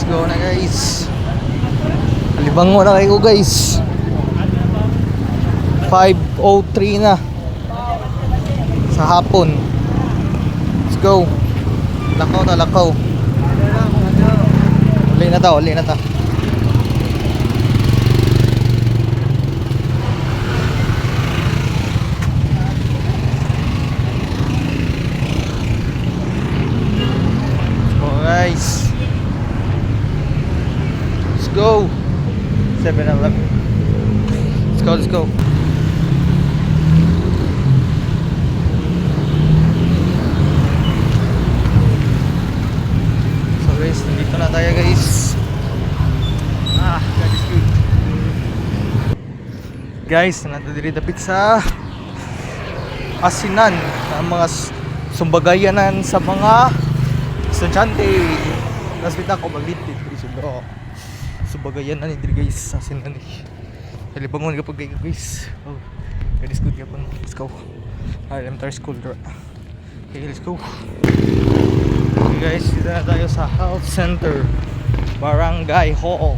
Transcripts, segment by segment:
go na guys. Libango na kayo guys. 5:03 na sa hapon. Let's go. Lakaw na lakaw. Uli na ta, uli na ta. Guys, let's go. 7-Eleven. Let's go, let's go. So guys, nandito na tayo guys. God is good. Guys, nandito dapit sa asinan ng mga sumbagayanan sa mga estudyante. Nasbita ko maglitid pero subagayan na ni guys sa asinan ni. Libangon kapag kayo guys. Oh, God is good kapag. Let's go. Elementary school. Okay, let's go. Okay guys, dito na tayo sa health center, Barangay Hall.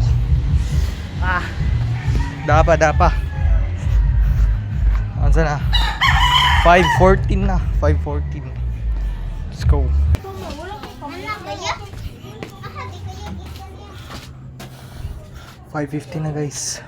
Dapa. Ansa na? 5:14 na. 5:14. Let's go. 5:50 na guys.